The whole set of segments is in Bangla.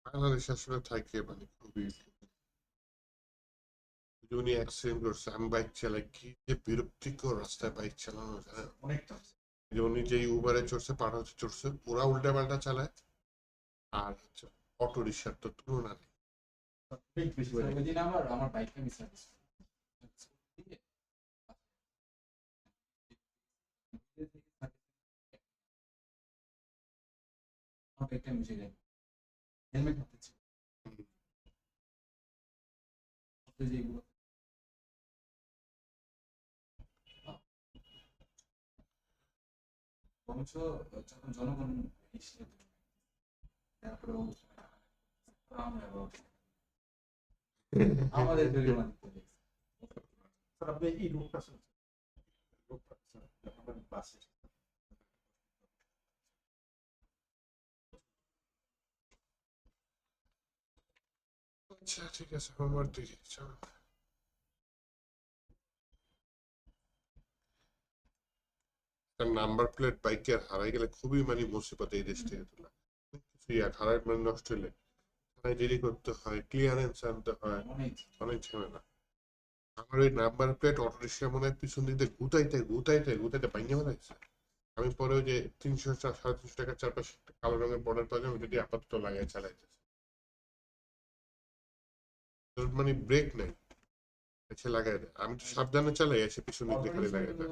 বাংলাদেশে আসলে থাকে মানে খুবই উনি অ্যাক্সিডেন্ট করছে। আমি বাইক চালাই, কি যে বিরক্তিকর রাস্তায় বাইক চালানো জানেন। অনেকটা যে উনি যে উবারে চড়ছে, পাঠাতে চড়ছে, পুরা উল্টা পাল্টা চালায়। আর অটো রিক্সার তো তুলনা নেই। অনেক বেশি স্যার ওই দিন আমার বাইকটা মিস হয়ে গেছে। আমার বাইকটা মিশে যায়, হেলমেট হাতে ছিল। যেগুলো বরঞ্চ যখন জনগণ তারপরেও আমাদের জরিমানা দিতে হবে। স্যার আপনি এই রোগটা শুনছেন রোগটা স্যার আমাদের বাসে আচ্ছা ঠিক আছে, আমার দিকে চলো। নাম্বার প্লেট বাইকের হারাই গেলে খুবই মানে মুসিবত এই দেশ থেকে তোলা। কিছু হারাই মানে নষ্ট হলে থানায় দেরি করতে হয়, ক্লিয়ারেন্স আনতে হয়, অনেক অনেক ঝামেলা। আমার ওই নাম্বার প্লেট অটো রিক্সা মনে হয় পিছন দিকে গুতাইতে গুতাইতে গুতাইতে ভাঙিয়ে ফেলাইছে। আমি পরে ওই যে 300 সাড়ে 300 টাকার চারপাশে একটা কালো রঙের বর্ডার পাওয়া যাবে, যদি আপাতত লাগাই চালাইতেছে। তোর মানে ব্রেক নাই, এসে লাগাই দেয়। আমি তো সাবধানে চালাই, এসে পিছন দিক দিয়ে খালি লাগাই দেয়।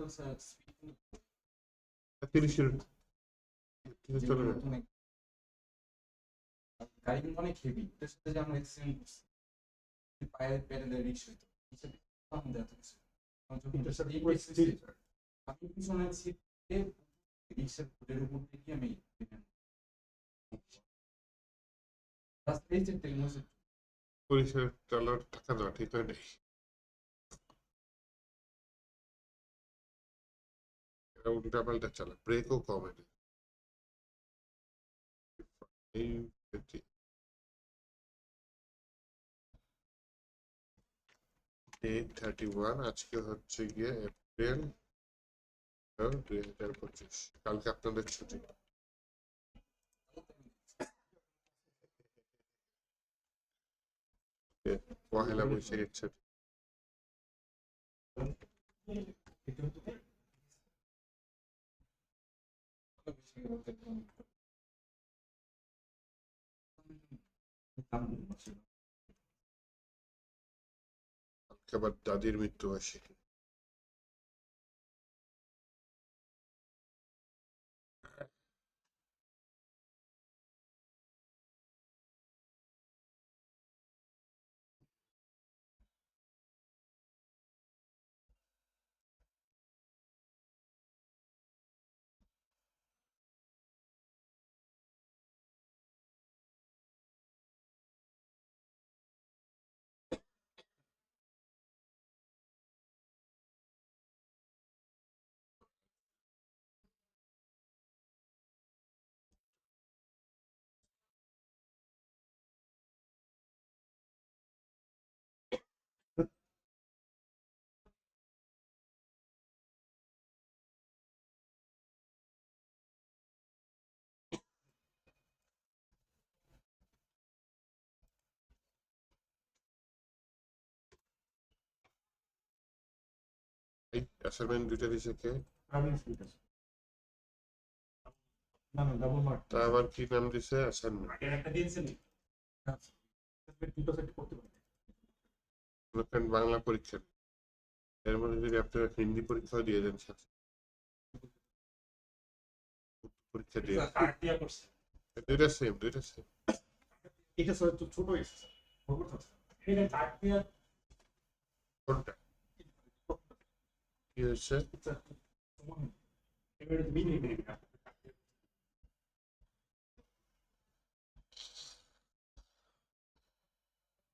30-এর চলে যায়। গাড়ি কিন্তু অনেক হেভি, এটার সাথে যে আমরা অ্যাক্সিডেন্ট করছি, পায়ের প্যাডেলে রিক্স হইতো আমাদের এত কিছু। এটা স্যার এই পুরো স্টিল আমি পিছনে সিটে রিক্সার ফুটের উপর থেকে আমি রাস্তায় যে ট্রেন হয়েছে। পুলিশের চালার টাকা দেওয়া ঠিক হয় নাই। এরা উল্টা পাল্টা চালা, ব্রেকও কমে না। এই 8/31, আজকে হচ্ছে গিয়ে এপ্রিল 2025। কালকে আপনাদের ছুটি। পহেলা বৈশাখের ছুটি। কালকে আবার দাদির মৃত্যুবার্ষিকী। এই অ্যাসাইনমেন্ট দুইটা দিছে কে? রানিং স্পিড আছে না না ডাবল মার্ক তা আবার কি নাম দিছে অ্যাসাইনমেন্ট? আগের একটা দিয়েছেন দুটো সেট করতে পারেন বাংলা পরীক্ষা, এর মধ্যে যদি আপনারা হিন্দি পরীক্ষাও দিয়ে দেন সাথে, পরীক্ষা দিয়ে কার্ড দিয়া করছে দুইটা সেম, দুইটা সেম। এটা স্যার একটু ছোট এসেছে স্যার এটা কার্ড দিয়া কোনটা কি হয়েছে? এবারে মিনি মিনি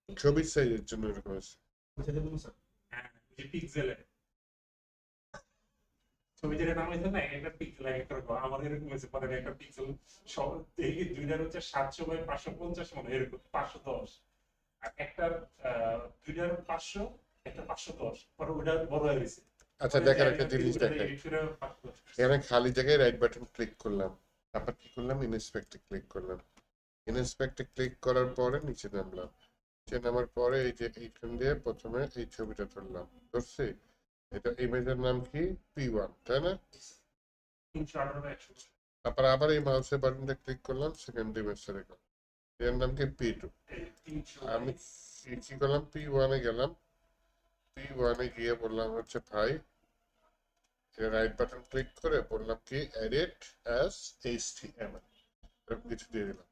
ছবির সাইজের জন্য এরকম আছে। স্যার হ্যাঁ যে পিক্সেলে ছবি যেটা নাম হয়েছে না একটা পিক্সেল একটা আমার এরকম হয়েছে পরে একটা পিক্সেল সব দেখি দুইটার হচ্ছে 700/550 মনে এরকম 510 আর একটা দুইটার 500 একটা 510 পরে ওটা বড় হয়ে গেছে। আচ্ছা দেখেন, একটা জিনিস দেখেন, এখানে খালি জায়গায় রাইট বাটন ক্লিক করলাম, তারপর কি করলাম, ইন্সপেক্টে ক্লিক করলাম, ইনস্পেক্টে ক্লিক করার পরে নিচে নামলাম, নিচে নামার পরে এই যে এইখান দিয়ে প্রথমে এই ছবিটা ধরলাম, ধরছি। এটা ইমেজের নাম কি? P1, তাই না? 318 তারপর আবার এই মাউসের বাটনটা ক্লিক করলাম, সেকেন্ড ইমেজ সিলেক্ট করলাম, এর নাম কি P2। 300 আমি কি করলাম, P1 এ গেলাম, P1 এ গিয়ে বললাম হচ্ছে ভাই, রাইট বাটন ক্লিক করে বললাম কি এডিট অ্যাজ HTML, এরকম কিছু দিয়ে দিলাম।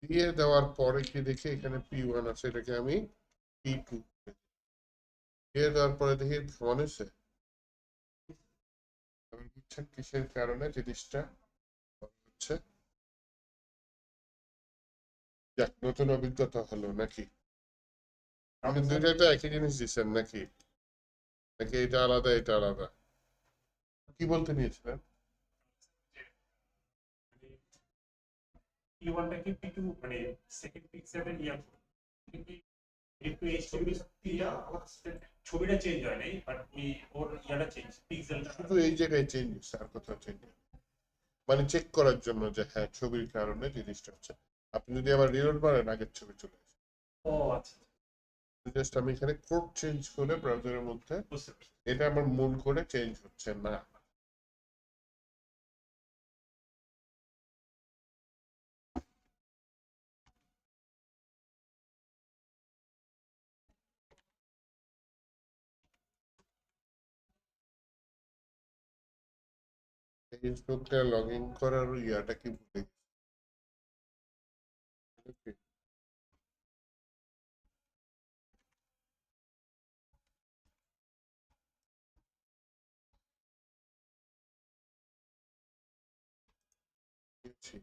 দিয়ে দেওয়ার পরে কি দেখি এখানে P1 আছে, এটাকে আমি P2 দিয়ে দেওয়ার পরে দেখি সমান হয়েছে। আপনি বুঝছেন কিসের কারণে জিনিসটা হচ্ছে? যাক, নতুন অভিজ্ঞতা হলো নাকি? আপনি দুইটাই তো একই জিনিস দিচ্ছেন নাকি? নাকি এটা আলাদা এটা আলাদা? কি বলতে নিয়েছিলেন? P1 টা কি P2 মানে সেকেন্ড পিক্সেলের ইয়া একটু এইচটিএমএল ছবিটা চেঞ্জ হয় নাই, বাট ওই ওর ইয়াটা চেঞ্জ, পিক্সেলটা। শুধু এই জায়গায় চেঞ্জ হচ্ছে, আর কোথাও চেঞ্জ নেই। মানে চেক করার জন্য যে হ্যাঁ ছবির কারণে জিনিসটা হচ্ছে। আপনি যদি আবার রিলোড মারেন আগের ছবি চলে আসে। ও আচ্ছা, জাস্ট আমি এখানে কোড চেঞ্জ করে ব্রাউজারের মধ্যে, বুঝতে পারছি। এটা আমার মূল করে চেঞ্জ হচ্ছে না। ফেসবুকে লগ ইন করার ইয়াটা কি ভুলে গেছি। গেছি।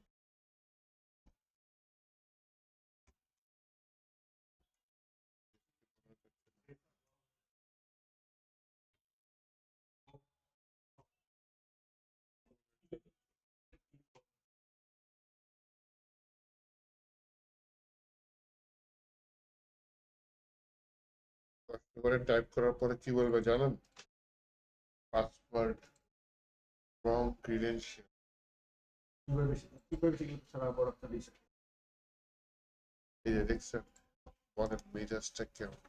কষ্ট করে টাইপ করার পরে কি বলবে জানেন? পাসওয়ার্ড রং ক্রিডেন্সিয়াল। কিভাবে শিখলে সারা বড় একটা বিষয়। এই যে দেখছেন, বলেন মেজাজটা কেমন?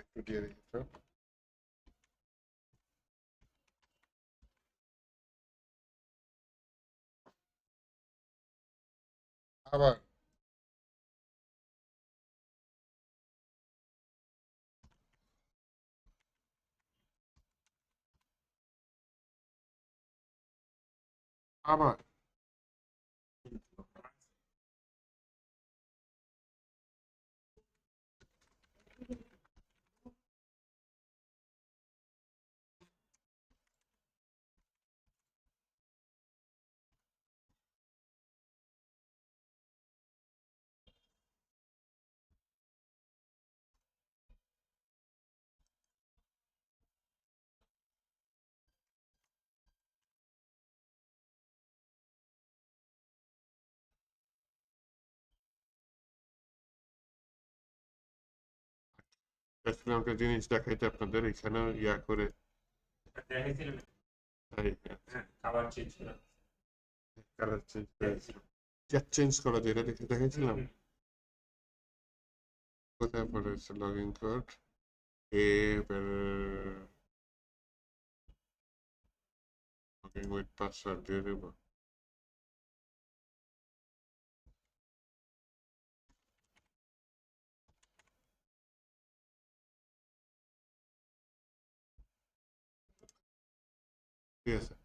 একটু দিয়ে দেখি তো। আবার আবার একটা জিনিস দেখাইতে আপনাদের এখানে ইয়া করে। দেখাইছিলেন তাই খাবার চেঞ্জ করা। কালার চেঞ্জ করে চেঞ্জ করা যায়, এটা দেখে দেখাইছিলাম। কোথায় পড়েছে log in code? Log in with password দিয়ে দেবো। ঠিক আছে,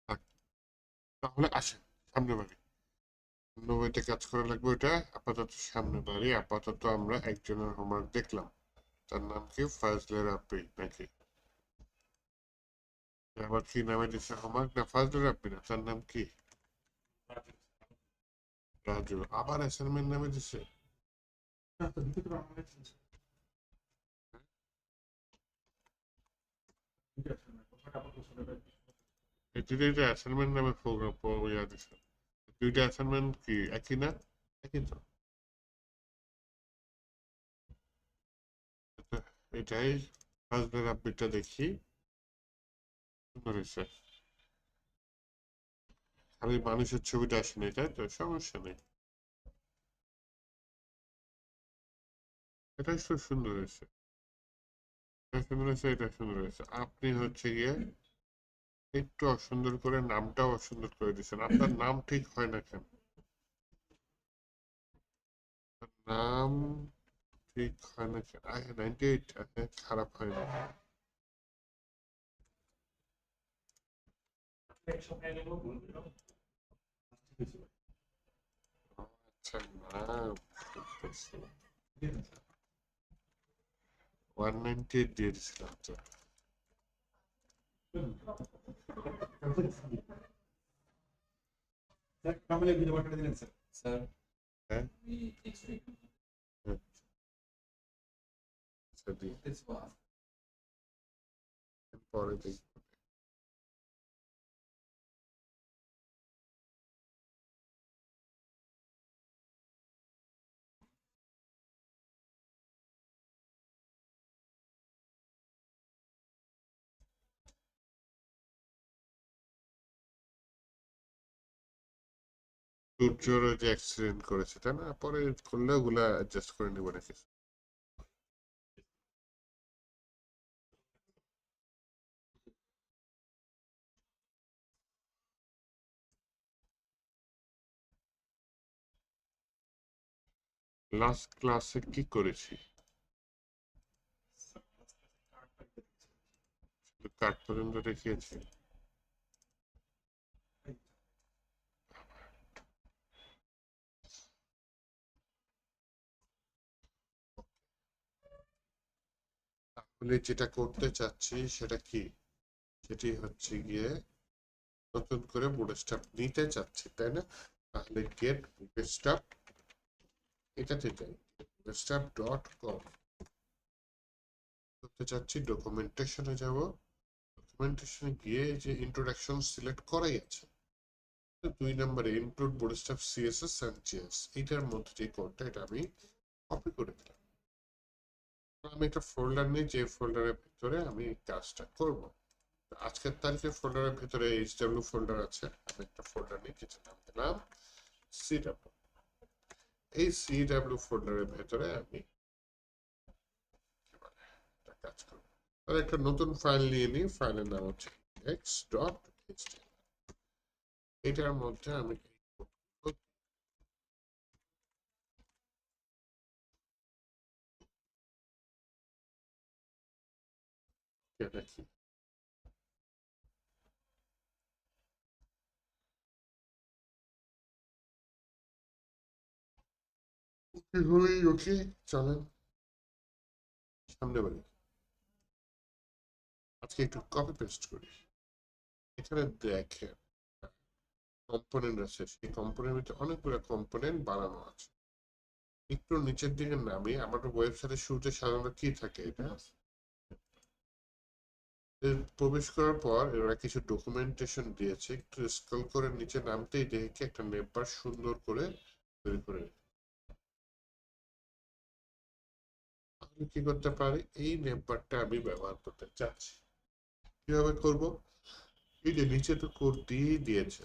থাক। তাহলে আসেন সামনে বাড়ি, অন্য বইতে কাজ করা লাগবে ওটা। আপাতত সামনে বাড়ি, আপাতত আমরা একজনের হোমওয়ার্ক দেখলাম, তার নাম কি? ফাজলে রাব্বি নাকি? আবার কি নামে দিচ্ছে হোমওয়ার্ক? না ফাজলে রাব্বি না, তার নাম কি? রাজু। আবার অ্যাসাইনমেন্ট নামে দিচ্ছে। এই দুইটা অ্যাসাইনমেন্ট নামে ইয়া দিচ্ছে। দুইটা অ্যাসাইনমেন্ট কি একই না? একই তো। এটাই ফাজলে রাব্বিটা দেখি সুন্দর হয়েছে। খালি মানুষের ছবিটা আসেনি, তাই তো? সমস্যা নেই, এটাই তো সুন্দর হয়েছে। এটা সুন্দর হয়েছে, এটা সুন্দর হয়েছে। আপনি হচ্ছে গিয়ে একটু অসুন্দর করে নামটাও অসুন্দর করে দিচ্ছেন। আপনার নাম ঠিক হয় না কেন? নাম ঠিক হয় না কেন? 98 খারাপ হয় না। আচ্ছা, নাম 198 দিয়ে দিছিলাম তো। স্যার কামালের ভিডিও পাঠিয়ে দিলেন স্যার। স্যার হ্যাঁ, আমি এক্সট্রা হ্যাঁ, আচ্ছা, দিই। পরে দিই। সূর্যর ওই যে অ্যাক্সিডেন্ট করেছে, তাই না? পরে করলে ওগুলা অ্যাডজাস্ট করে নিব নাকি? লাস্ট ক্লাসে কি করেছি? শুধু কার্ড পর্যন্ত দেখিয়েছি। তাহলে যেটা করতে চাচ্ছি সেটা কি? সেটি হচ্ছে গিয়ে নতুন করে বুটস্ট্র্যাপ নিতে চাচ্ছি, তাই না? তাহলে গেট বুটস্ট্র্যাপ, এটাতে যাই, bootstrap.com করতে চাচ্ছি। ডকুমেন্টেশনে যাব, ডকুমেন্টেশনে গিয়ে যে ইন্ট্রোডাকশন সিলেক্ট করাই আছে, 2 নম্বরে include Bootstrap CSS and JS, এটার মধ্যে যে কোডটা, এটা আমি কপি করে দিলাম। আমি একটা ফোল্ডার নিই, যে ফোল্ডারের ভিতরে আমি কাজটা করব। আজকের তারিখে ফোল্ডারের ভিতরে এইচডব্লিউ ফোল্ডার আছে। আমি একটা ফোল্ডার নিয়ে কিছু নাম দিলাম সিডব্লিউ। এই সিডব্লিউ ফোল্ডারের ভেতরে আমি একটা কাজ করব। আর একটা নতুন ফাইল নিয়ে নিই, ফাইলের নাম হচ্ছে index.html। এটার মধ্যে আমি দেখি হলেই ওকে। চলেন সামনে বাড়ি, আজকে একটু কপি পেস্ট করি। এখানে দেখেন কম্পোনেন্ট আছে, সেই কম্পোনেন্টের ভিতরে অনেকগুলো কম্পোনেন্ট বানানো আছে। একটু নিচের দিকে নামি, আমাদের ওয়েবসাইটের শুরুতে সাধারণত কি থাকে, এটা প্রবেশ করার পর এরা কিছু ডকুমেন্টেশন দিয়েছে। একটু স্ক্রল করে নিচে নামতেই দেখি একটা নেটবার সুন্দর করে তৈরি করে। আমি কি করতে পারি? এই নেটবারটা আমি ব্যবহার করতে চাচ্ছি। কিভাবে করব? এই যে নিচে তো কোড দিয়েই দিয়েছে,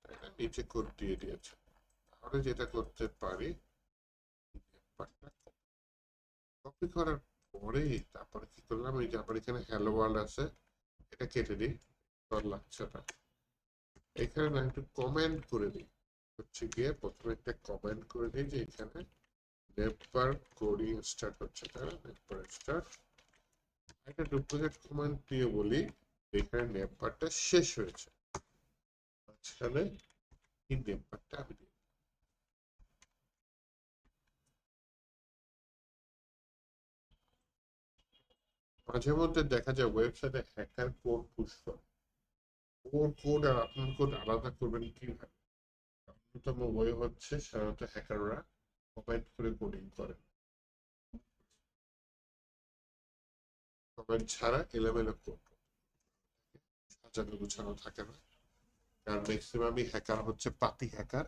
তাই না? নিচে কোড দিয়ে দিয়েছে। তাহলে যেটা করতে পারি, নেটবারটা কপি করার পরে তারপরে কি করলাম, এই যে আবার এখানে হ্যালো ওয়ার্ল্ড আছে, এটা কেটে দিই, আর লাগছে না। এখানে না একটু কমেন্ট করে দিই, হচ্ছে গিয়ে প্রথমে একটা কমেন্ট করে দিই যে এখানে নেটবার কোডিং স্টার্ট হচ্ছে, তাই না? নেটবার স্টার্ট, একটা ডুপ্লিকেট কমেন্ট দিয়ে বলি এখানে নেটবারটা শেষ হয়েছে, মাঝখানে এই নেটবারটা আমি দিই। মাঝে মধ্যে দেখা যায় ওয়েবসাইটে হ্যাকার কোড পুশ করে। ওর কোড আর আপনার কোড আলাদা করবেন কিভাবে? অন্যতম ওয়ে হচ্ছে সাধারণত হ্যাকাররা কমেন্ট করে কোডিং করে, কমেন্ট ছাড়া এলোমেলো কোড, সাজানো গুছানো থাকে না। কারণ ম্যাক্সিমামই হ্যাকার হচ্ছে পাতি হ্যাকার,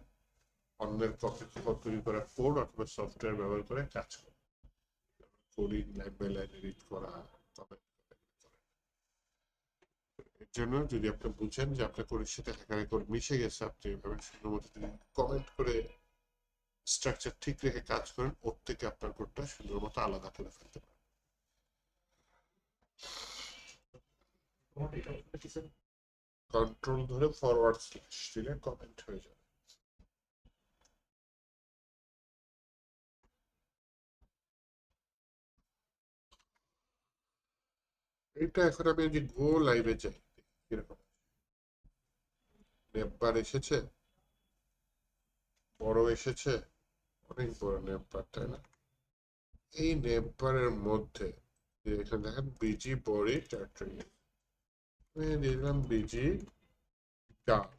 অন্যের কপি তৈরি করা কোড অথবা সফটওয়্যার ব্যবহার করে কাজ করে, coding line by line edit করা, কমেন্ট এর জন্য যদি আপনি বুঝেন যে আপনার কোডের সাথে হ্যাকারের কোড মিশে গেছে, আপনি এভাবে সুন্দর মতো যদি কমেন্ট করে স্ট্রাকচার ঠিক রেখে কাজ করেন, ওর থেকে আপনার কোডটা সুন্দর মতো আলাদা করে ফেলতে পারেন। কন্ট্রোল ধরে ফরওয়ার্ড স্ল্যাশ দিলে কমেন্ট হয়ে যাবে। এটা এখন আমি যদি গো লাইভে যাই, কিরকম নেপবার এসেছে, বড় এসেছে, অনেক বড় নেপবার, তাই না? এই নেপবারের মধ্যে এখানে দেখেন বিজি বডি টার্টল, দিলাম বিজি ডার্ক।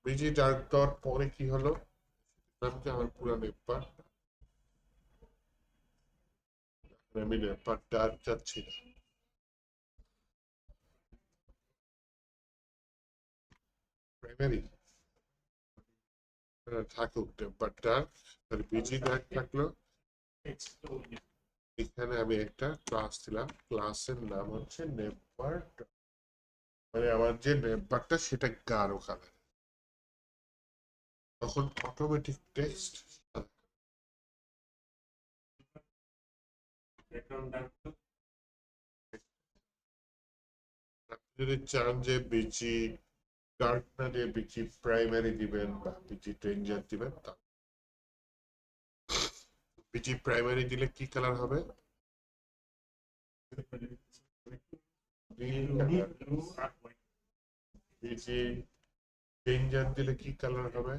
বিজি ডার্ক দেওয়ার পরে কি হলো, দেখলাম যে আমার পুরো নেপবার, আমি নেপবার ডার্ক যাচ্ছি না, প্রাইমারি থাকুক নেপবার ডার্ক, বিজি ডার্ক থাকলো। এখানে আমি একটা ক্লাস দিলাম, ক্লাসের নাম হচ্ছে নেপবার, মানে আমার যে নেপবারটা সেটা গাঢ় কালার, তখন অটোমেটিক টেক্সট। যদি চান যে বিজি ডার্ক না দিয়ে বিজি প্রাইমারি দিবেন বা বিজি ডেঞ্জার দিবেন, তা বিজি প্রাইমারি দিলে কি কালার হবে? বিজি ডেঞ্জার দিলে কি কালার হবে?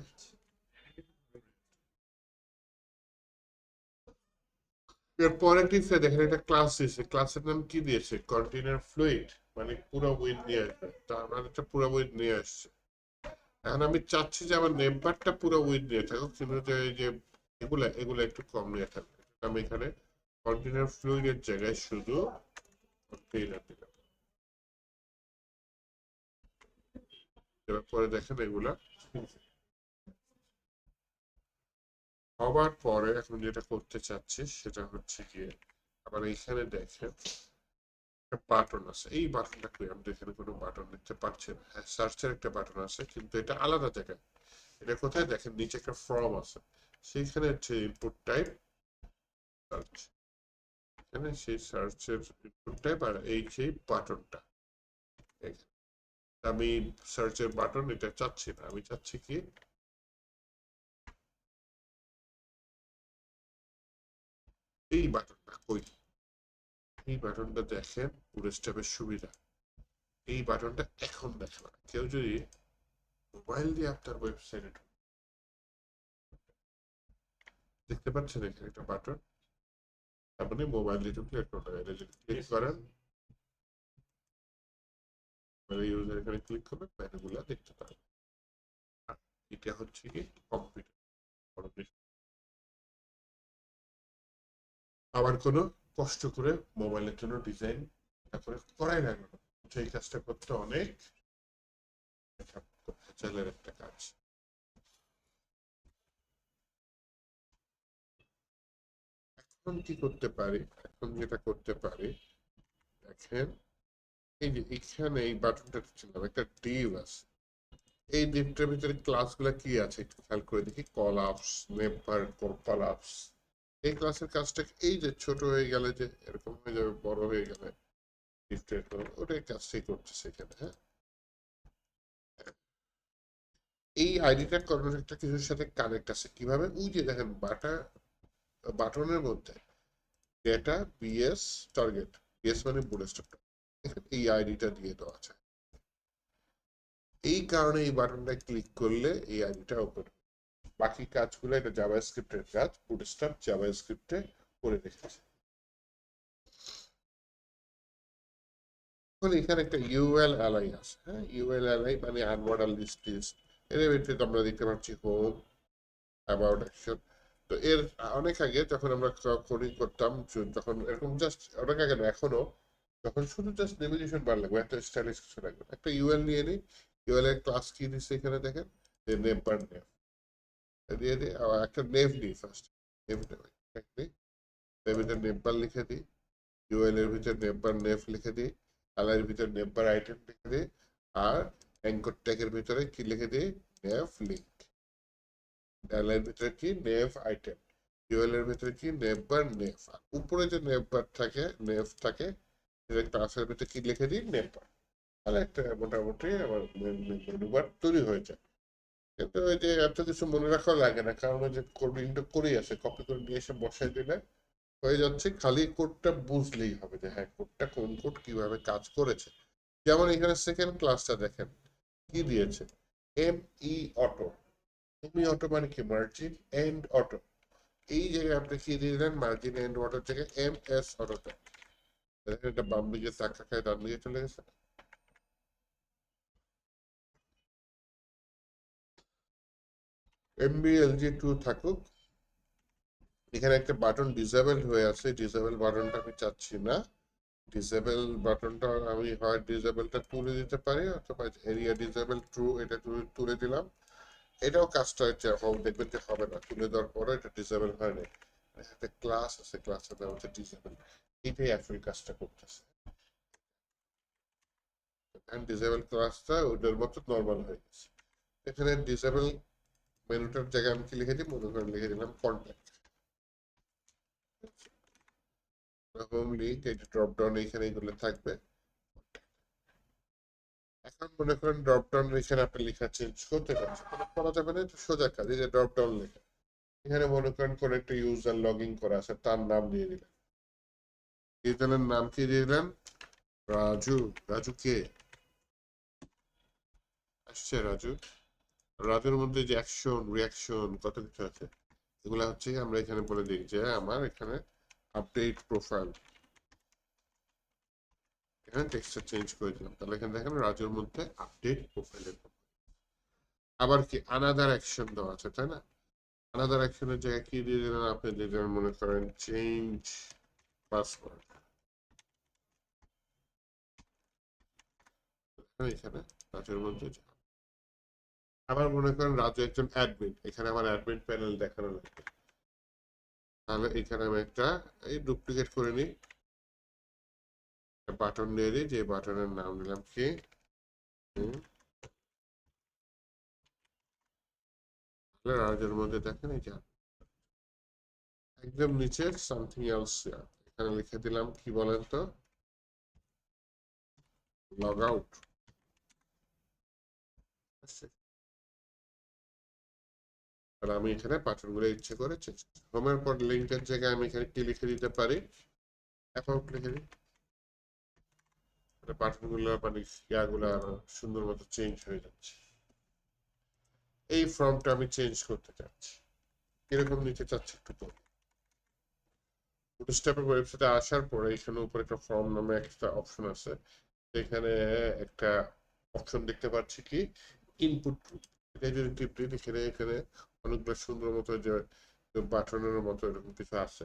এরপরে টিপসে দেখেন একটা ক্লাস দিয়েছে, ক্লাসের নাম কি দিয়েছে? কন্টেইনার ফ্লুইড, মানে পুরো উইড নিয়ে আসবে, তার মানে এটা পুরো উইড নিয়ে আসছে। এখন আমি চাচ্ছি যে আমার নেমবারটা পুরো উইড নিয়ে থাকুক, কিন্তু যে এই যে এগুলা এগুলা একটু কম নিয়ে থাকবে। আমি এখানে কন্টেইনার ফ্লুইডের জায়গায় শুধু কন্টেইনার দিলাম। এবার পরে দেখেন এগুলা হবার পরে এখন যেটা করতে চাচ্ছি সেটা হচ্ছে গিয়ে আবার এইখানে দেখেন একটা বাটন আছে, এই বাটনটা কই? আমি এখানে কোনো বাটন দেখতে পাচ্ছি না। হ্যাঁ, সার্চের একটা বাটন আছে, কিন্তু এটা আলাদা জায়গায়। এটা কোথায় দেখেন? নিচে একটা ফর্ম আছে, সেইখানে হচ্ছে ইনপুট টাইপ সার্চ, এখানে সেই সার্চের ইনপুট টাইপ আর এই সেই বাটনটা। আমি সার্চের বাটন এটা চাচ্ছি না, আমি চাচ্ছি কি এই বাটনটা কই? এই বাটনটা দেখেন পুরো স্টেপের সুবিধা। এই বাটনটা এখন দেখে না, কেউ যদি মোবাইল দিয়ে আপনার ওয়েবসাইটে দেখতে পাচ্ছেন এখানে একটা বাটন, আপনি মোবাইল দিয়ে ঢুকলে একটা এটা যদি ক্লিক করেন, ইউজার এখানে ক্লিক করবেন, মেনুগুলো দেখতে পারেন। এটা হচ্ছে কি কম্পিউটার, আবার কোনো কষ্ট করে মোবাইলের জন্য ডিজাইন তারপরে করাই লাগবে না, সেই কাজটা করতে অনেক চ্যালের একটা কাজ। এখন কি করতে পারি? এখন যেটা করতে পারি দেখেন, এই যে এখানে এই বাটনটা ছিলাম, একটা ডিভ আছে, এই ডিভটার ভিতরে ক্লাসগুলো কি আছে একটু খেয়াল করে দেখি। কলাপস, নেপার কলাপস, এই ক্লাসের কাজটা এই যে ছোট হয়ে গেলে যে এরকম হয়ে যাবে, বড় হয়ে গেলে ডিফারেন্ট করবে, ওটাই কাজটাই করতেছে এখানে। হ্যাঁ, এই আইডিটা কোনো একটা কিছুর সাথে কানেক্ট আছে কিভাবে? ওই যে দেখেন বাটনের মধ্যে ডেটা বিএস টার্গেট, বিএস মানে বুটস্ট্র্যাপ, এই আইডিটা দিয়ে দেওয়া আছে। এই কারণে এই বাটনটা ক্লিক করলে এই আইডিটা ওপেন। বাকি কাজগুলো এটা জাভাস্ক্রিপ্টের কাজ, বুটস্ট্র্যাপ জাভাস্ক্রিপ্টে করে রেখেছে। এখন এখানে একটা ইউএল অ্যালাই আছে, হ্যাঁ, ইউএল অ্যালাই মানে আনমডেল লিস্ট। এর ভিতরে আমরা দেখতে পাচ্ছি হোম, অ্যাবাউট, অ্যাকশন। তো এর অনেক আগে যখন আমরা কোডিং করতাম, যখন এরকম জাস্ট অনেক আগে না এখনো, যখন শুধু জাস্ট নেভিগেশন বার লাগবে, একটা স্টাইলিশ কিছু লাগবে, একটা ইউএল নিয়ে নিই। ইউএল এর ক্লাস কি দিচ্ছে এখানে দেখেন, যে নেম বার নেম দিয়ে দিই, একটা নেম দিই ফার্স্ট, নেম নেভিতে নেম বার লিখে দিই, ইউএল এর ভিতরে নেম বার নেম লিখে দিই, অ্যালাইয়ের ভিতরে নেভার আইটেম লিখে দিই, আর অ্যাঙ্কর ট্যাগের ভিতরে কি লিখে দিই, নেভ লিঙ্ক। অ্যালাইয়ের ভিতরে কি, নেভ আইটেম। ইউএল এর ভিতরে কি, নেভার নেভ। আর উপরে যে নেভার থাকে, নেভ থাকে, সেটা ক্লাসের ভিতরে কি লিখে দিই, নেভার। তাহলে একটা মোটামুটি আমার মেনু বার তৈরি হয়ে যায়। কিন্তু ওই যে এত কিছু মনে রাখাও লাগে না, কারণ ওই যে কোডিংটা করেই আছে, কপি করে নিয়ে এসে বসাই দিলে হয়ে যাচ্ছে। খালি কোডটা বুঝলেই হবে যে হ্যাঁ কোডটা কোন কোড কিভাবে কাজ করেছে। যেমন এখানে সেকেন্ড ক্লাসটা দেখেন কি দিয়েছে, M E auto. M E auto মানে কি, মার্জিন এন্ড অটো। এই জায়গায় আপনি কি দিয়ে দিলেন, মার্জিন এন্ড অটোর জায়গায় এম এস অটোটা। দেখেন এটা বাম দিকে চাকা খায় ডান দিকে চলে গেছে। MBLG2 থাকুক। এখানে একটা বাটন ডিসেবল হয়ে আছে, ডিসেবল বাটনটা আমি চাচ্ছি না। ডিসেবল বাটনটা আমি হয় ডিসেবলটা তুলে দিতে পারি, অথবা এরিয়া ডিসেবল ট্রু এটা তুলে দিলাম। এটাও কাজটা হচ্ছে দেখবেন যে হবে না, তুলে দেওয়ার পরে এটা ডিসেবল হয় না। একটা ক্লাস আছে, ক্লাসটা দেওয়া হচ্ছে ডিসেবল, এটাই আসলে কাজটা করতেছে। ডিসেবল ক্লাসটা ওটার মতো নর্মাল হয়ে গেছে। এখানে ডিসেবল মেনুটার জায়গায় আমি কি লিখে দিই, মনে করেন লিখে দিলাম কন্ট্যাক্ট। হোম লিঙ্ক এই ড্রপ ডাউন এখানে এগুলো থাকবে। এখন মনে করেন ড্রপ ডাউন এখানে আপনি লেখা চেঞ্জ করতে চাচ্ছেন, কোনো করা যাবে না, এটা সোজা কাজ। এই যে ড্রপ ডাউন লেখা, এখানে মনে করেন কোন একটা ইউজার লগ ইন করা আছে, তার নাম দিয়ে দিলেন। ইউজারের নাম কি দিয়ে দিলেন, রাজু। রাজু কে আসছে, রাজু। রাজুর মধ্যে যে অ্যাকশন রিয়াকশন কত কিছু আছে, এগুলো হচ্ছে আমরা এখানে বলে দিই যে আমার এখানে আপডেট প্রোফাইল। এখানে টেক্সটটা চেঞ্জ করে দিলাম, তাহলে এখানে দেখেন রাজুর মধ্যে আপডেট প্রোফাইলের। আবার কি আনাদার অ্যাকশন দেওয়া আছে, তাই না? আনাদার অ্যাকশনের জায়গায় কি দিয়ে দিলেন, আপনি দিয়ে দিলেন মনে করেন চেঞ্জ পাসওয়ার্ড। এখানে রাজুর মধ্যে আবার মনে করেন রাজু একজন অ্যাডমিন, এখানে আমার অ্যাডমিন প্যানেল দেখানো লাগবে। তাহলে এখানে আমি একটা এই ডুপ্লিকেট করে নিই, বাটন দিয়ে দিই, যে বাটনের নাম দিলাম কি, রাজুর মধ্যে দেখেন এই যে একদম নিচে সামথিং এলস, এখানে লিখে দিলাম কি বলেন তো, লগ আউট। তাহলে আমি এখানে বাটনগুলো ইচ্ছে করে চেঞ্জ, হোমের পর লিঙ্কের জায়গায় আমি এখানে কি লিখে দিতে পারি, অ্যাকাউন্ট লিখে দিই। বাটনগুলো মানে ইয়াগুলো সুন্দর মতো চেঞ্জ হয়ে যাচ্ছে। এই ফর্মটা আমি চেঞ্জ করতে চাচ্ছি, কিরকম নিতে চাচ্ছি একটু বলি। বুটস্ট্র্যাপের ওয়েবসাইটে আসার পরে এখানে উপরে একটা ফর্ম নামে একটা অপশন আছে, এখানে একটা অপশন দেখতে পাচ্ছি কি, ইনপুট গ্রুপ। এটা যদি টিপ দিই, এখানে এখানে অনেকগুলো সুন্দর মতো যে বাটনের মতো এরকম কিছু আছে।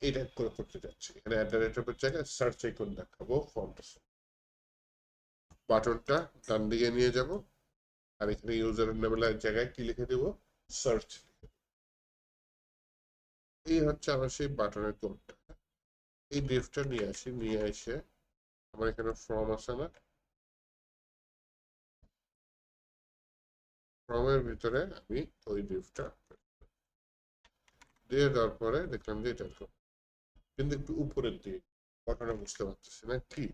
এটা করে করতে যাচ্ছি, এখানে অ্যাট জায়গায় সার্চ আইকন দেখাবো ফর্মটা। বাটনটা ডান দিকে নিয়ে যাব, আর এখানে ইউজার নেমের জায়গায় কি লিখে দেব, সার্চ। এই হচ্ছে আমার সেই বাটনের কোডটা। এই ডিফটা নিয়ে আসি, নিয়ে এসে আমার এখানে ফর্ম আছে না, ফর্মের ভিতরে আমি ওই ডিফটা দিয়ে দেওয়ার পরে দেখলাম যে এটা কিন্তু একটু উপরের দিকে, ঘটনা বুঝতে পারতেছি না কি।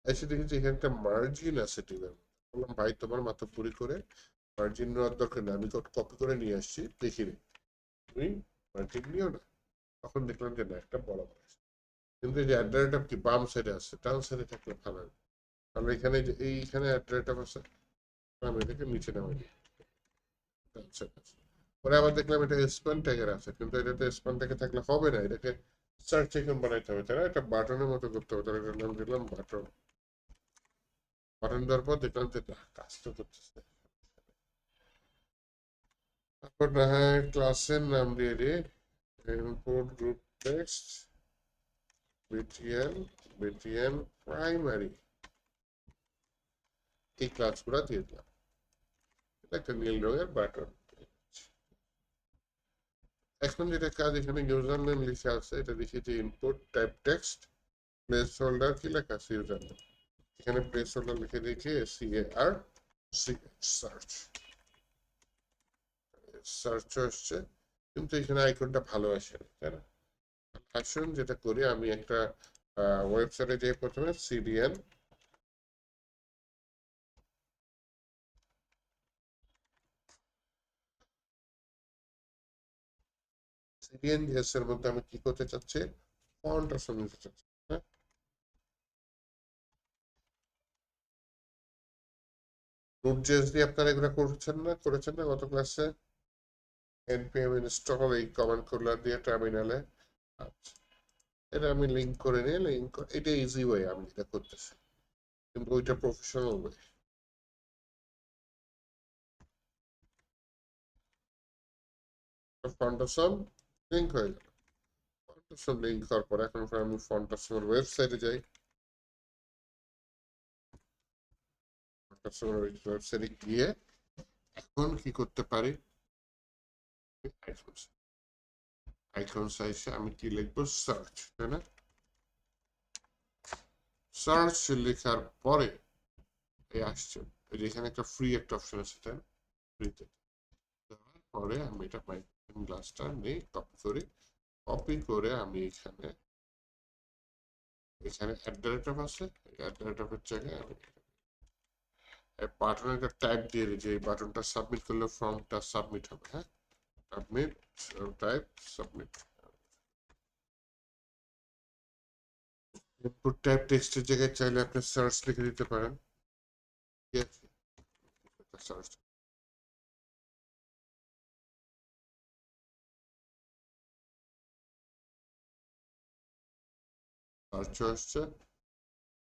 এসে দেখেছি এখানে একটা মার্জিন আছে টিমের, বললাম ভাই তোমার মাথা পুরি করে মার্জিন নেওয়ার দরকার নেই, আমি কপি করে নিয়ে আসছি দেখিনি, তুমি মার্জিন নিও না। তখন দেখলাম যে না, একটা বরাবর আছে, কিন্তু এই যে অ্যাড্রেসটা কি বাম সাইডে আছে, ডান সাইডে থাকলে ভালো হয়। কারণ এখানে যে এইখানে অ্যাড্রেসটা আছে, আমি এটাকে নিচে নামাই দিই, ডান সাইডে আছে। পরে আবার দেখলাম এটা স্প্যান ট্যাগের আছে, কিন্তু এটাতে স্প্যান ট্যাগে থাকলে হবে না, এটাকে সার্চ আইকন বানাইতে হবে, তাই না? এটা বাটনের মতো করতে হবে, তাহলে এটার নাম দিলাম বাটন। বাটন দেওয়ার পর দেখলাম যে না, কাজটা করতেছে। তারপর না হয় ক্লাসের নাম দিয়ে দিই input group text BTN primary, এই ক্লাসগুলো দিয়ে দিলাম। এটা একটা নীল রঙের বাটন। এখন যেটা কাজ, এখানে ইউজার নেম লিখে আছে, এটা দেখি যে input type text place holder কি লেখা আছে, ইউজার নেম। এখানে প্লেস হোল্ডার লিখে দিয়েছি SEAR সার্চ সার্চ আসছে, কিন্তু এখানে আইকনটা ভালো আসে না, তাই না? আসুন যেটা করি, আমি একটা ওয়েবসাইটে যাই, প্রথমে CDN এর মধ্যে আমি কি করতে চাচ্ছি, ফন্ট অপশন নিতে চাচ্ছি, হ্যাঁ? Node.js দিয়ে আপনারা এগুলো করেছেন না গত ক্লাসে? npm install এই কমান্ড করলে দিয়ে টার্মিনালে। আচ্ছা, এটা আমি লিংক করে নিয়ে এটা ইজি ওয়ে আমি এটা করতেছি, কিন্তু ওইটা প্রফেশনাল ওয়ে। ফাউন্ডেশন লিংক হয়ে গেল। ফাউন্ডেশন লিংক করার পর এখন আমি ফাউন্ডেশনের ওয়েবসাইটে যাই। ফাউন্ডেশনের ওয়েবসাইটে গিয়ে এখন কি করতে পারি, আইকন সাইজে আমি কি লিখবো, সার্চ, তাই না? সার্চ লেখার পরে এই আসছে, এই যে এখানে একটা ফ্রি একটা অপশন আছে, তাই না? ফ্রিতে দেওয়ার পরে আমি এটা মাইক্রোফোন গ্লাসটা নিয়ে কপি করে আমি এখানে অ্যাডারেটিভ আছে, অ্যাডারেটিভের জায়গায় আমি বাটনের একটা টাইপ দিয়ে দিই, যে এই বাটনটা সাবমিট করলে ফর্মটা সাবমিট হবে, হ্যাঁ? Submit type submit. Input type টেক্সটের জায়গায় চাইলে আপনি সার্চ লিখে দিতে পারেন, ঠিক আছে? সার্চ সার্চ আসছে,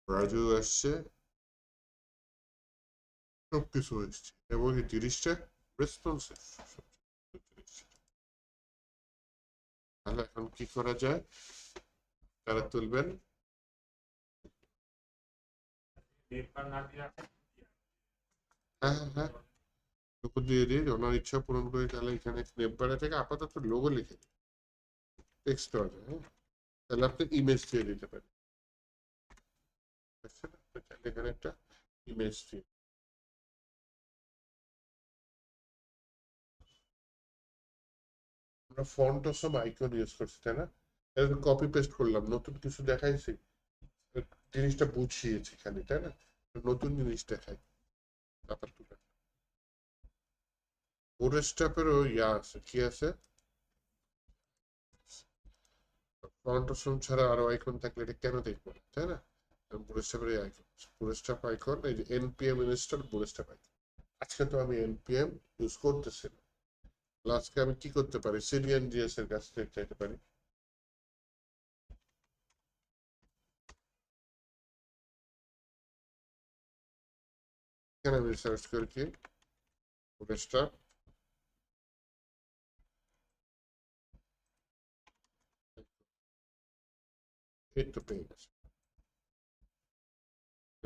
রাজু আসছে, সবকিছু এসছে, এবং এই জিনিসটা রেসপন্সিভ। তাহলে এখন কি করা যায়, তারা তুলবেন। হ্যাঁ হ্যাঁ হ্যাঁ, লোগো দিয়ে দিই, ওনার ইচ্ছা পূরণ করে, তাহলে এখানে স্ন্যাপবারে থেকে আপাতত লোগো লিখে দিই, টেক্সট দেওয়া যায়, হ্যাঁ? তাহলে আপনি ইমেজ দিয়ে দিতে পারেন, এখানে একটা ইমেজ দিয়ে, আমরা ফন্ট সব আইকন ইউজ করছি, তাই না? এটা কপি পেস্ট করলাম, নতুন কিছু দেখাইছি, জিনিসটা বুঝিয়েছি খালি, তাই না? নতুন জিনিস দেখাই, ব্যাপার তুলে। বুটস্ট্র্যাপেরও ইয়া আছে, কি আছে, ফন্ট অপশন ছাড়া আরো আইকন থাকলে এটা কেন দেখবো না, তাই না? বুটস্ট্র্যাপের আইকন, বুটস্ট্র্যাপ আইকন, এই যে npm ইনস্টল বুটস্ট্র্যাপ আইকন। আজকে তো আমি npm ইউজ করতেছি না, আজকে আমি কি করতে পারি, CDN.js এর কাছ থেকে চাইতে পারি। এখানে আমি সার্চ করি কি, বুটস্ট্র্যাপ, এই তো পেয়ে গেছে।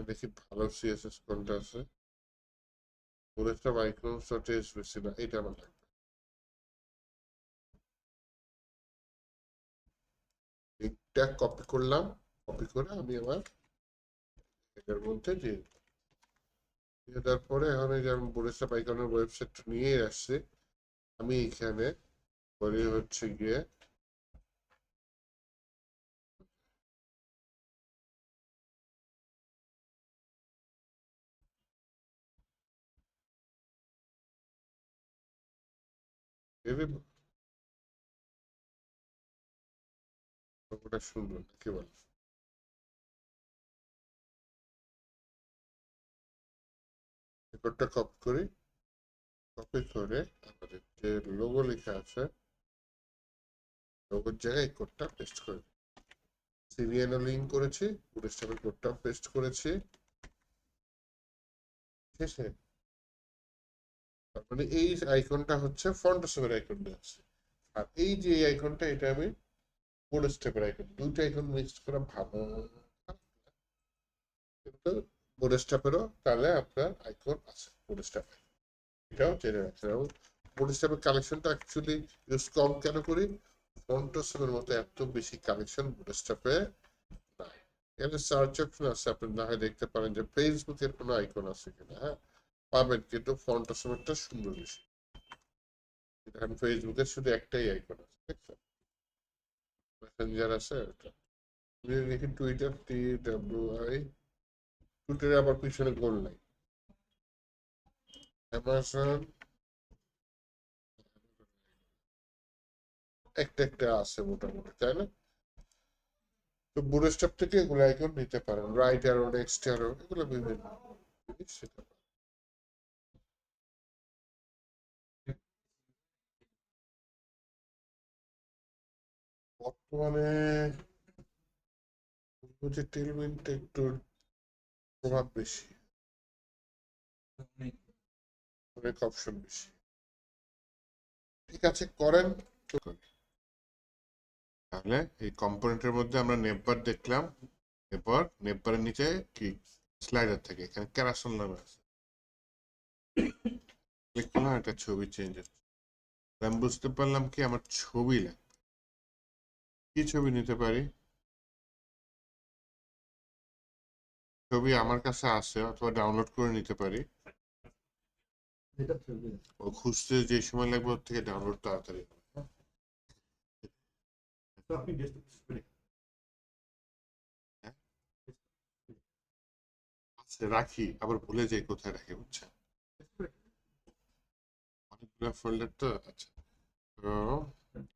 দেখি ভালো CSS কোনটা আছে, বুটস্ট্র্যাপ আইকন শর্টেজ বেশি না, এটা আমার লাগবে। লিঙ্কটা কপি করলাম, কপি করে আমি আমার এটার মধ্যে দিয়ে দেওয়ার পরে এখন এই যে আমি বুটস্ট্র্যাপ আইকনের ওয়েবসাইট নিয়ে আসছি, আমি এখানে করি হচ্ছে গিয়ে ওটা সুন্দর, কি বল? রেকর্ডটা কপি করি, কপি করে আমাদের যে লোগো লেখা আছে, লোগোর জায়গায় কোডটা পেস্ট করে সিরিয়ালও লিঙ্ক করেছি, বুটস্ট্র্যাপের কোডটা পেস্ট করেছি, ঠিক আছে? তার মানে এই আইকনটা হচ্ছে ফন্টসের আইকন আছে, আর এই যে আইকনটা, এটা আমি বুটস্ট্র্যাপের আইকন, দুইটা আইকন মিক্স করা ভালো, কিন্তু বুটস্ট্র্যাপেরও তাহলে আপনার আইকন আছে, বুটস্ট্র্যাপ এটাও জেনে রাখছেন। এবং বুটস্ট্র্যাপের কালেকশনটা অ্যাকচুয়ালি ইউজ কম কেন করি, ফন্টসের মতো এত বেশি কালেকশন বুটস্ট্র্যাপে নাই। এখানে সার্চ অপশন আছে, আপনি না হয় দেখতে পারেন যে ফেসবুকের কোনো আইকন আছে কিনা। হ্যাঁ, পাবেন, কিন্তু ফন্টটা সমেতটা সুন্দর বেশি। এখন ফেসবুকের শুধু একটাই আইকন আছে, দেখছেন? মেসেঞ্জার আছে ওটা। যদি দেখি টুইটার, TWI, টুইটারে আবার পিছনে গোল নাই। অ্যামাজন একটা একটা আছে মোটামুটি, তাই না? তো বুটস্ট্র্যাপ থেকে এগুলো আইকন নিতে পারেন, রাইট অ্যারো, নেক্সট অ্যারো, এগুলো বিভিন্ন জিনিস সেটা। বর্তমানে যে টেলউইন্ডটা একটু প্রভাব বেশি, অনেক অনেক অপশন বেশি। ঠিক আছে, করেন। তাহলে এই কম্পোনেন্টের মধ্যে আমরা নেপবার দেখলাম। এরপর নেপবারের নিচে কি স্লাইডার থেকে এখানে ক্যারাসল নামে আছে, ক্লিক করলাম, একটা ছবি চেঞ্জ হচ্ছে। আমি বুঝতে পারলাম কি আমার ছবি লাগবে। কি ছবি নিতে পারি? ছবি আমার কাছে আছে, অথবা ডাউনলোড করে নিতে পারি। এটা চলবে। ও খুঁজতে যে সময় লাগবে ওর থেকে ডাউনলোড তাড়াতাড়ি হবে। তো আপনি ডেস্কটপে হ্যাঁ, আচ্ছা, রাখি, আবার ভুলে যাই কোথায় রাখি, বুঝছেন? অনেকগুলো ফোল্ডার তো। আচ্ছা, তো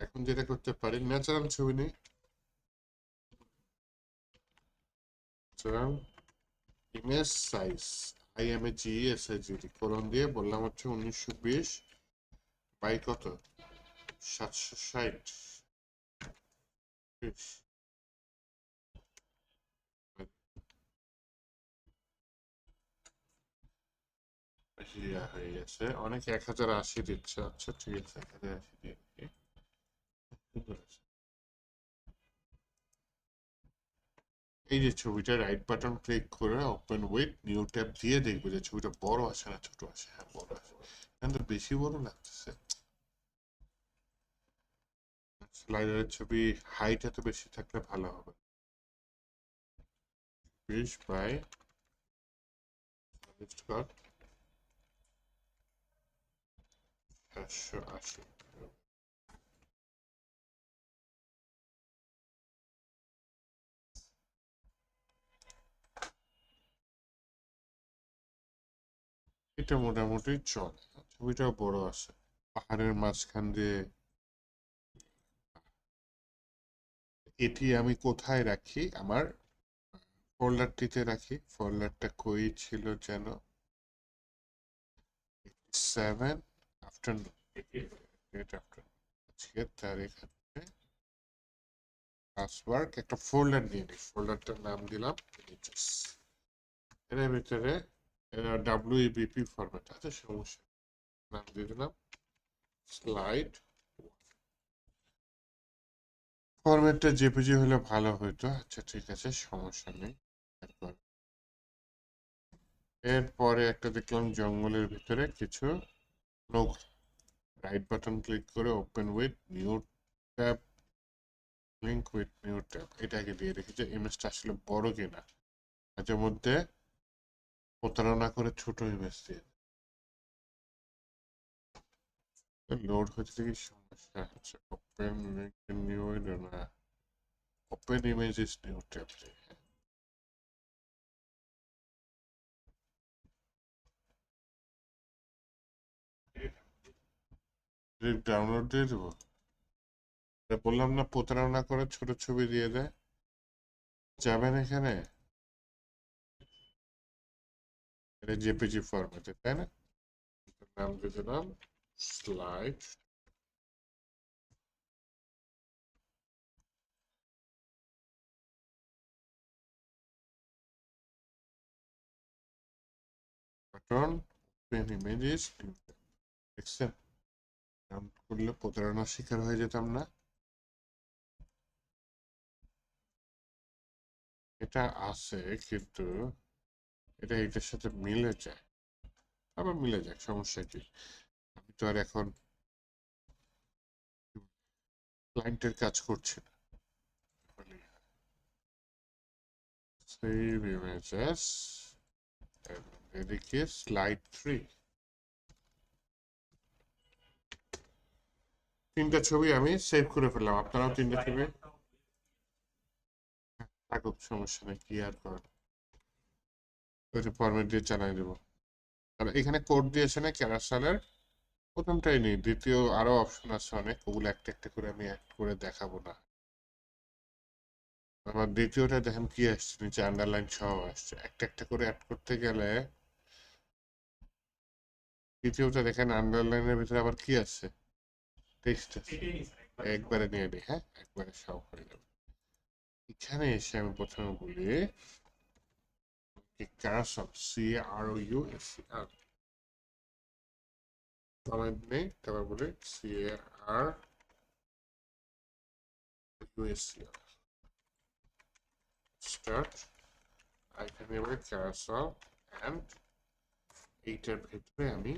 এখন যেটা করতে পারি, ন্যাচারাল ছবি নেই। Natural image size, IMAGESIGD colon দিয়ে বললাম হচ্ছে 1920 বাই কত, 760। হয়ে গেছে, অনেক 1080 দিচ্ছে। আচ্ছা ঠিক আছে, 1080 দিয়ে দিই। সুন্দর আছে। এই যে ছবিটা, রাইট বাটন ক্লিক করে ওপেন উইথ নিউ ট্যাব দিয়ে দেখবো যে ছবিটা বড় আসে না ছোট আসে। হ্যাঁ, বড় আসে, কিন্তু বেশি বড় লাগতেছে। স্লাইডারের ছবি হাইট এত বেশি থাকলে ভালো হবে। 20 বাই 780। এটা মোটামুটি চলে, ছবিটাও বড় আছে। পাহাড়ের মাঝখান দিয়ে। এটি আমি কোথায় রাখি? আমার ফোল্ডারটিতে রাখি। ফোল্ডারটা কই ছিল যেন? 7 আফটারনুন, 8 আফটারনুন। আজকের তারিখ হচ্ছে পাসওয়ার্ক। একটা ফোল্ডার নিয়ে নিই, ফোল্ডারটার নাম দিলাম ইমেজেস। এর ভিতরে WEBP ফরম্যাট আছে, সমস্যা, নাম দিয়ে দিলাম স্লাইড। ফরম্যাটটা জেপিজি হলে ভালো হতো। আচ্ছা ঠিক আছে, সমস্যা নেই। এরপরে একটা দেখলাম জঙ্গলের ভিতরে কিছু নৌকা। রাইট বাটন ক্লিক করে open with new tab, link with new tab, এটাকে দিয়ে রেখেছি। যে ইমেজটা আসলে বড় কিনা, মাঝে মধ্যে প্রতারণা করে ছোট ইমেজ দিয়ে লোড হচ্ছে, কি সমস্যা হচ্ছে? ওপেন লিঙ্ক নিউ, না, open images new tab. Download দিয়ে দেবো? বললাম না, প্রতারণা করে ছোট ছবি দিয়ে দেয়। যাবেন এখানে, এটা জেপিজি ফরম্যাটে, তাই না? নাম দিয়ে দিলাম স্লাইড। বাটন ওপেন ইমেজেস, দেখছেন? ডাউনলোড করলে প্রতারণার শিকার হয়ে যেতাম না। এটা আছে, কিন্তু এটা এটার সাথে মিলে যায়। আবার মিলে যায়, সমস্যা কি? আমি তো আর এখন ক্লায়েন্টের কাজ করছি না। save images and এদিকে slide 3 তিনটা ছবি আমি সেভ করে ফেললাম আপনারাও তিনটা ছবি থাকুক সমস্যা নেই কি আর করার ওইটা ফরম্যাট দিয়ে চালাই দেবো আর এখানে কোড দিয়েছে না ক্যারাসালের প্রথমটাই নেই দ্বিতীয় আরো অপশন আছে অনেক ওগুলো একটা একটা করে আমি অ্যাড করে দেখাবো না আবার দ্বিতীয়টা দেখেন কি আসছে নিচে আন্ডারলাইন সহ আসছে একটা একটা করে অ্যাড করতে গেলে দ্বিতীয়টা দেখেন আন্ডারলাইনের ভিতরে আবার কি আছে টেক্সট আছে এটাই নিছে একবারে নিয়ে নিই হ্যাঁ একবারে সব হয়ে যাবে এখানে এসে আমি প্রথমে বলি ক্যারাসল CAROUSEL কমেন্ট নেই তারপর বলি CARUSEL স্টার্ট এখানে এবারে ক্যারাসল অ্যান্ড এইটার ভেতরে আমি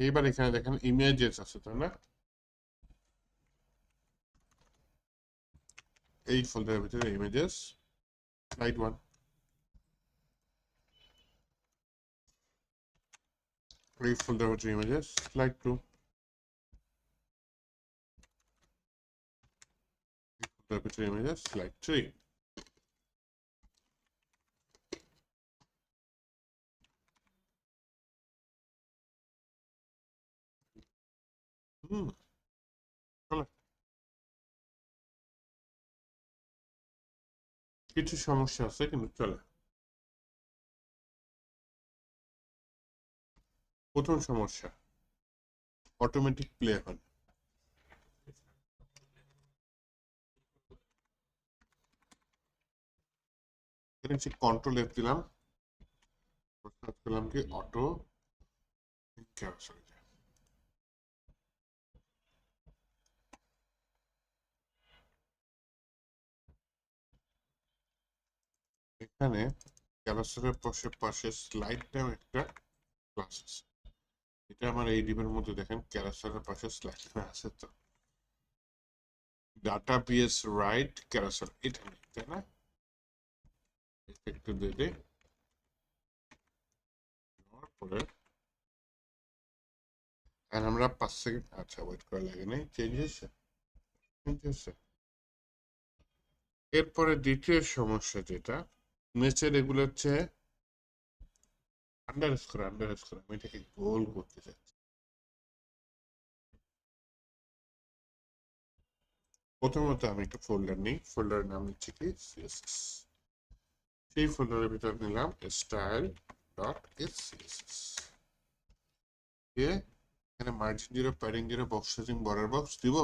এইবার এখানে দেখেন ইমেজেস আছে তাই না এই ফোল্ডারের ভিতরে ইমেজেস স্লাইড 1 এই ফোল্ডারের ভিতরে ইমেজেস স্লাইড 2 এই ফোল্ডারের ভিতরে ইমেজেস স্লাইড 3 হুম চলো কিছু সমস্যা আছে কিন্তু চলে প্রথম সমস্যা অটোমেটিক প্লে হয় এখানে কন্ট্রোল এফ দিলাম করলাম কি অটো ক্যারাসল এখানে ক্যারাসলের পাশে স্লাইড নাম একটা ক্লাস আছে এটা আমার এই ডিবের মধ্যে দেখেন ক্যারাসলের পাশে স্লাইড আছে তো ডাটা বিএস রাইট ক্যারাসল এটা নেই তাই না একটু দিয়ে দিই পরে আর আমরা 5 সেকেন্ড আচ্ছা ওয়েট করা লাগে নাই চেঞ্জ হয়েছে এরপরে দ্বিতীয় সমস্যা যেটা নিচের এগুলো হচ্ছে আন্ডারস্কোর আমি এটাকে গোল করতে চাচ্ছি প্রথমত আমি একটা ফোল্ডার নিই ফোল্ডারের নাম নিচ্ছি কি CSS সেই ফোল্ডারের ভিতর নিলাম style.scss দিয়ে এখানে margin 0 padding 0 box sizing border box দিব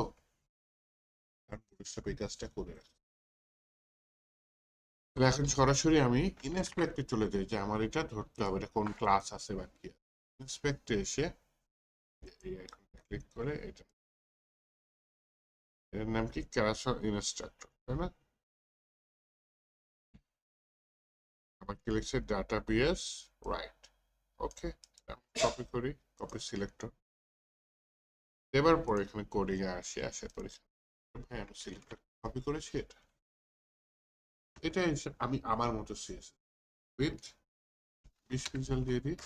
আর বুটস্ট্র্যাপ এই কাজটা করে রাখি তাহলে এখন সরাসরি আমি ইনস্পেক্টে চলে যাই যে আমার এটা ধরতে হবে এটা কোন ক্লাস আছে বা কি ইনস্পেক্টে এসে ক্লিক করে এটা এর নাম কি ক্যারাসল ইনস্ট্রাক্টর তাই না আমার কি লিখছে ডাটাবেস রাইট ওকে কপি করি কপি সিলেক্টর দেবার পর এখানে কোডিং এ আসার পরে ভাই আমি সিলেক্টর কপি করেছি এটা আমি আমার মতো সিএস উইথ 20 পিক্সেল দিয়ে দিই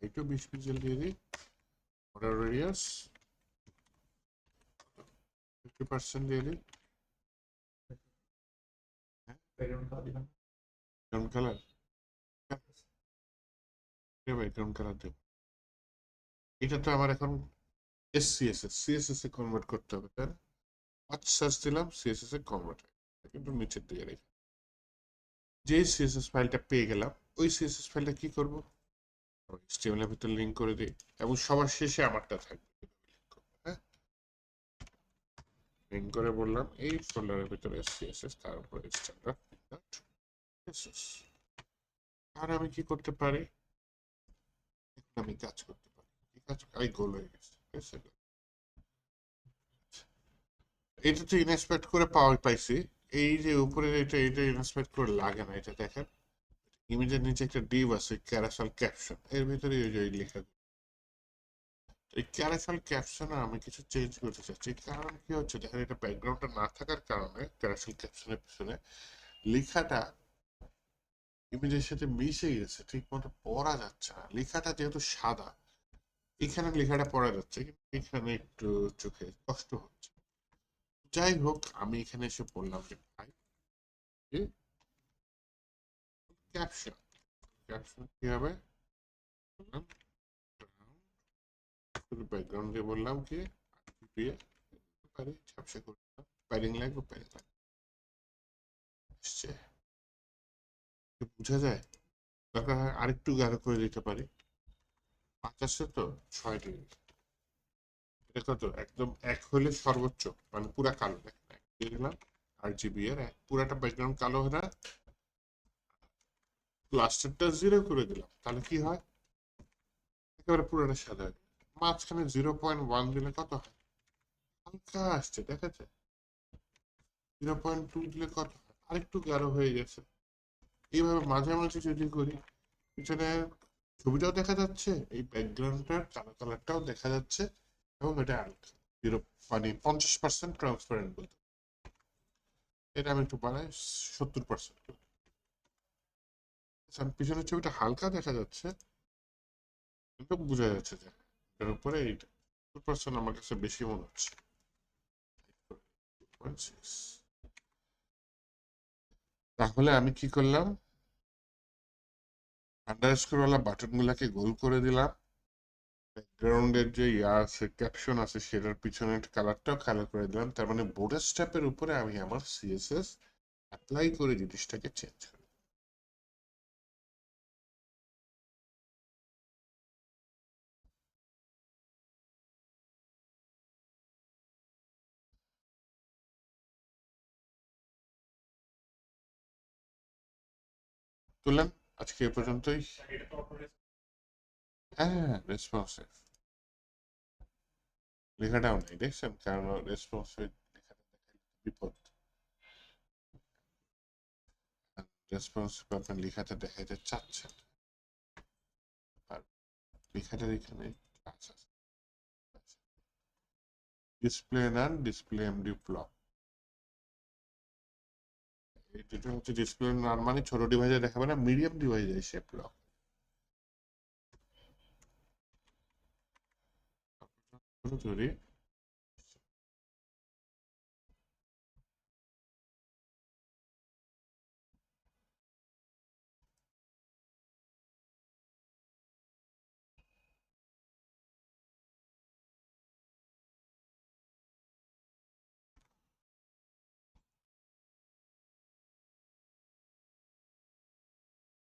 একটু 20 পিক্সেল দিয়ে দিই বর্ডার রেডিয়াস 50% দিয়ে দিই ব্রাউন কালার ব্রাউন কালার দেব এটা তো আমার এখন সিএসএস এ কনভার্ট করতে হবে তাই না সার্চ দিলাম সিএসএস এ কনভার্ট হয় কিন্তু নিচের দিকে রেখে যে সিএসএস ফাইলটা পেয়ে গেলাম ওই সিএসএস ফাইলটা কি করব HTML এর ভিতর লিংক করে দিই এবং সবার শেষে আমারটা থাকবে হ্যাঁ লিংক করে বললাম এই ফোল্ডারের ভিতরে সিএসএস তার উপরে স্ট্যান্ডার্ড আর আমি কি করতে পারি আমি কাজ করতে পারি এই কাজ গোল হয়ে গেছে এটা তো ইনএক্সপেক্ট করে পাইছি এই যে উপরে এটা ইনস্পেক্ট করে লাগে না, এটা দেখেন ইমেজের নিচে একটা ডিভ আছে ক্যারাসল ক্যাপশন, এর ভিতরে ওই যে লেখা। এই ক্যারাসল ক্যাপশনে আমি কিছু চেঞ্জ করতে চাচ্ছি, কারণ কি হচ্ছে দেখেন এটা ব্যাকগ্রাউন্ডটা না থাকার কারণে ক্যারাসল ক্যাপশনের পিছনে লেখাটা ইমেজের সাথে মিশে গেছে, ঠিক মতো পড়া যাচ্ছে না। লেখাটা যেহেতু সাদা, এখানে লেখাটা পড়া যাচ্ছে কিন্তু এখানে একটু চোখে কষ্ট হচ্ছে। যাই হোক, আমি এখানে এসে বললাম যে ভাই ক্যাপশন, ক্যাপশন কি হবে ব্যাকগ্রাউন্ড দিয়ে বললাম কি দিয়ে পারি ঝাপসা করলাম, প্যাডিং লাগবে, প্যাডিং লাগবে, এসছে বোঝা যায়। দরকার হয় আরেকটু গাঢ় করে দিতে পারি, ৫০ তো ৬ ডিগ্রি, এটা কত একদম এক হলে সর্বোচ্চ, মানে পুরা কালো দেখেন এক দিয়ে দিলাম RGB এর পুরাটা ব্যাকগ্রাউন্ড কালো হয়ে না, লাস্টেরটা 0 করে দিলাম, তাহলে কি হয় একেবারে পুরোটা সাদা হয়ে গেল। মাঝখানে 0.1 দিলে কত হয়, হালকা আসছে দেখা যায়। 0.2 দিলে কত হয়, আরেকটু গাঢ় হয়ে গেছে। এইভাবে মাঝে মাঝে যদি করি, পিছনে ছবিটাও দেখা যাচ্ছে, এই ব্যাকগ্রাউন্ডটার কালো কালারটাও দেখা যাচ্ছে, এবং এটা হালকা 50% ট্রান্সপারেন্ট বলতে। এটা আমি একটু বাড়াই 70%। পিছনের ছবিটা হালকা দেখা যাচ্ছে কিন্তু বোঝা যাচ্ছে যে এর উপরে এইটা 70% আমার কাছে বেশি মনে হচ্ছে। তাহলে আমি কি করলাম, আন্ডারস্কোরওয়ালা বাটন গুলাকে গোল করে দিলাম, ব্যাকগ্রাউন্ডের যে ইয়া আছে ক্যাপশন আছে সেটার পিছনের কালারটাও কালার করে দিলাম, তার মানে বোর্ডের স্ট্যাপের উপরে আমি আমার CSS অ্যাপ্লাই করে জিনিসটাকে চেঞ্জ করি। তুললেন, আজকে এ পর্যন্তই। এটা তো autodesk হ্যাঁ, রেসপন্সিভ লেখাটাও নেই দেখছেন, কারণ রেসপন্সিভ লেখাটা দেখাইলে বিপদ। রেসপন্সিভ আপনার লেখাটা দেখাইতে চাচ্ছেন, আর লেখাটার এখানে ক্লাস আছে, ডিসপ্লে নান ডিসপ্লে এমডি ব্লক। এটা হচ্ছে ডিসপ্লে নান মানে ছোট ডিভাইসে দেখাবে না, মিডিয়াম ডিভাইসে এসে ব্লক। ধরি